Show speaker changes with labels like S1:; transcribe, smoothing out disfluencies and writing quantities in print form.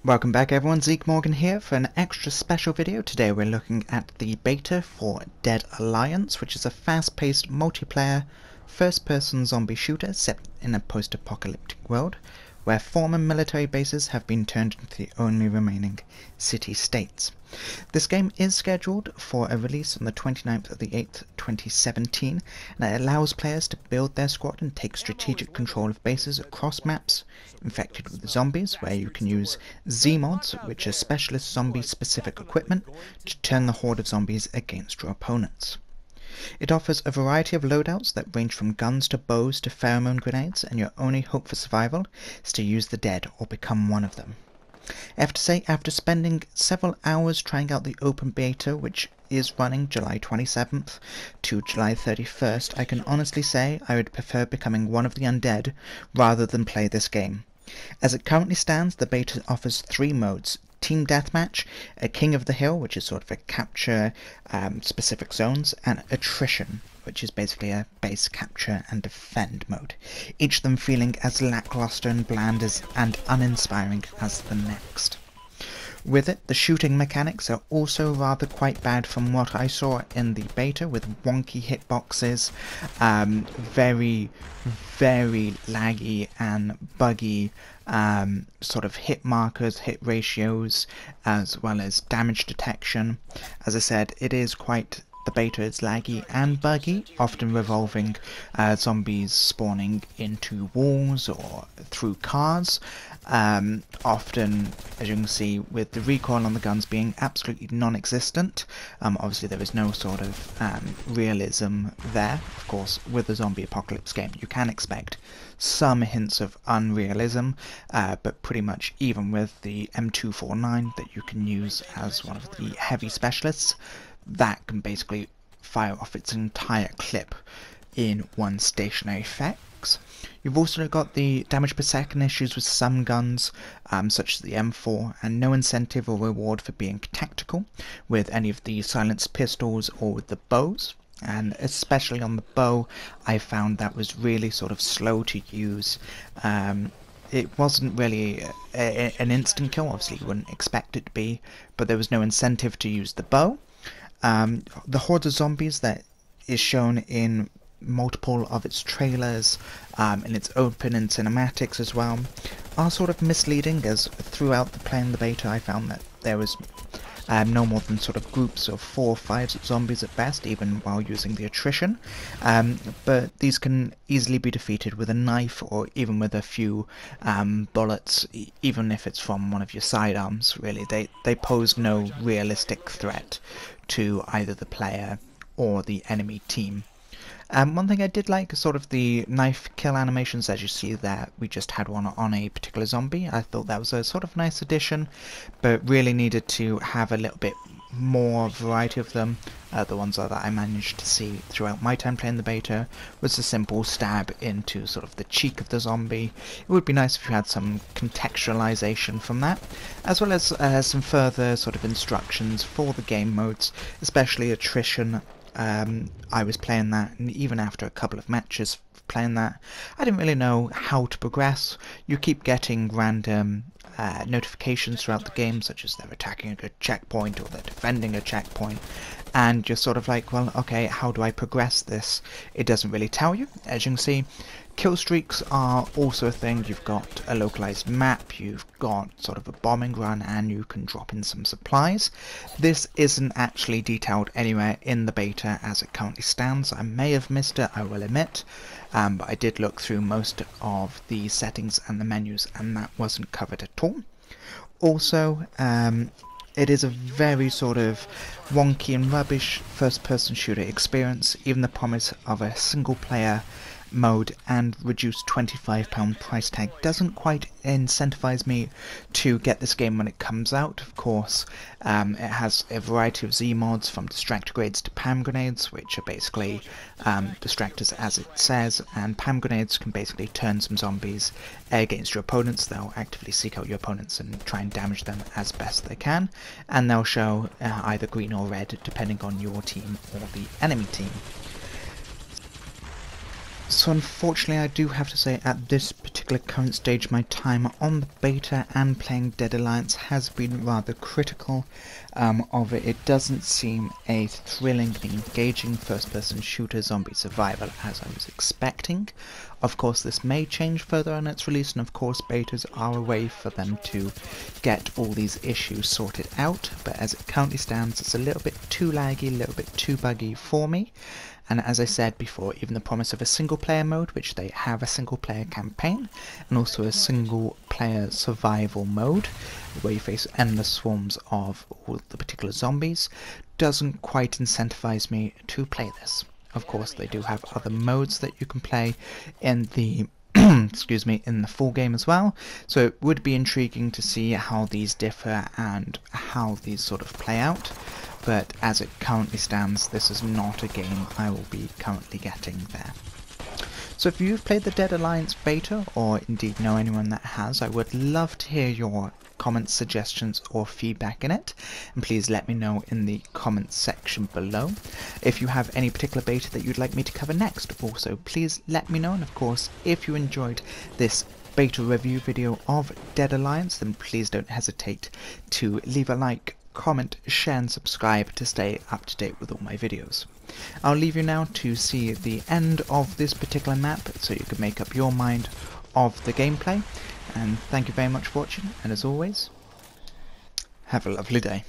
S1: Welcome back everyone, Zeke Morgan here for an extra special video. Today we're looking at the beta for Dead Alliance, which is a fast-paced multiplayer first-person zombie shooter set in a post-apocalyptic world, where former military bases have been turned into the only remaining city-states. This game is scheduled for a release on the 29th of the 8th, 2017, and it allows players to build their squad and take strategic control of bases across maps infected with zombies, where you can use Z-mods, which are specialist zombie-specific equipment, to turn the horde of zombies against your opponents. It offers a variety of loadouts that range from guns to bows to pheromone grenades, and your only hope for survival is to use the dead or become one of them. I have to say, after spending several hours trying out the open beta, which is running July 27th to July 31st, I can honestly say I would prefer becoming one of the undead rather than play this game. As it currently stands, the beta offers 3 modes: Team Deathmatch, a King of the Hill, which is sort of a capture specific zones, and Attrition, which is basically a base capture and defend mode, each of them feeling as lackluster and bland and uninspiring as the next. With it, the shooting mechanics are also rather quite bad from what I saw in the beta, with wonky hitboxes, very laggy and buggy sort of hit markers, hit ratios, as well as damage detection. As I said, the beta is laggy and buggy, often revolving zombies spawning into walls or through cars. Often, as you can see, with the recoil on the guns being absolutely non-existent. Obviously there is no sort of realism there. Of course, with a zombie apocalypse game you can expect some hints of unrealism, but pretty much even with the M249 that you can use as one of the heavy specialists, that can basically fire off its entire clip in one stationary effects. You've also got the damage per second issues with some guns, such as the M4, and no incentive or reward for being tactical with any of the silenced pistols or with the bows. And especially on the bow, I found that was really sort of slow to use. It wasn't really an instant kill, obviously you wouldn't expect it to be, but there was no incentive to use the bow. The horde of zombies that is shown in multiple of its trailers, in its open and cinematics as well, are sort of misleading, as throughout the playing the beta I found that there was no more than sort of groups of 4 or 5 zombies at best, even while using the attrition. But these can easily be defeated with a knife or even with a few bullets, even if it's from one of your sidearms. Really, they pose no realistic threat to either the player or the enemy team. One thing I did like is sort of the knife kill animations. As you see there, we just had one on a particular zombie. I thought that was a sort of nice addition, but really needed to have a little bit more variety of them. The ones that I managed to see throughout my time playing the beta was a simple stab into sort of the cheek of the zombie. It would be nice if you had some contextualization from that, as well as some further sort of instructions for the game modes, especially attrition. I was playing that, and even after a couple of matches playing that, I didn't really know how to progress. You keep getting random notifications throughout the game, such as they're attacking a checkpoint or they're defending a checkpoint, and you're sort of like, well, okay, how do I progress this? It doesn't really tell you. As you can see, kill streaks are also a thing. You've got a localized map, you've got sort of a bombing run, and you can drop in some supplies. This isn't actually detailed anywhere in the beta as it currently stands. I may have missed it, I will admit, but I did look through most of the settings and the menus, and that wasn't covered at all. Also, it is a very sort of wonky and rubbish first-person shooter experience. Even the promise of a single-player mode and reduced £25 price tag doesn't quite incentivize me to get this game when it comes out. Of course, it has a variety of Z mods, from distractor grades to PAM grenades, which are basically distractors as it says, and PAM grenades can basically turn some zombies against your opponents. They'll actively seek out your opponents and try and damage them as best they can, and they'll show either green or red depending on your team or the enemy team. So unfortunately I do have to say, at this particular particular current stage, my time on the beta and playing Dead Alliance has been rather critical of it. It doesn't seem a thrilling and engaging first-person shooter zombie survival as I was expecting. Of course, this may change further on its release, and of course betas are a way for them to get all these issues sorted out, but as it currently stands, it's a little bit too laggy, a little bit too buggy for me. And as I said before, even the promise of a single-player mode, which they have a single-player campaign, and also a single-player survival mode, where you face endless swarms of all the particular zombies, doesn't quite incentivize me to play this. Of course, they do have other modes that you can play in the excuse me, in the full game as well, so it would be intriguing to see how these differ and how these sort of play out. But as it currently stands, this is not a game I will be currently getting there. So if you've played the Dead Alliance beta, or indeed know anyone that has, I would love to hear your comments, suggestions or feedback in it, and please let me know in the comments section below. If you have any particular beta that you'd like me to cover next, also please let me know, and of course if you enjoyed this beta review video of Dead Alliance, then please don't hesitate to leave a like, comment, share and subscribe to stay up to date with all my videos. I'll leave you now to see the end of this particular map so you can make up your mind of the gameplay, and thank you very much for watching, and as always, have a lovely day.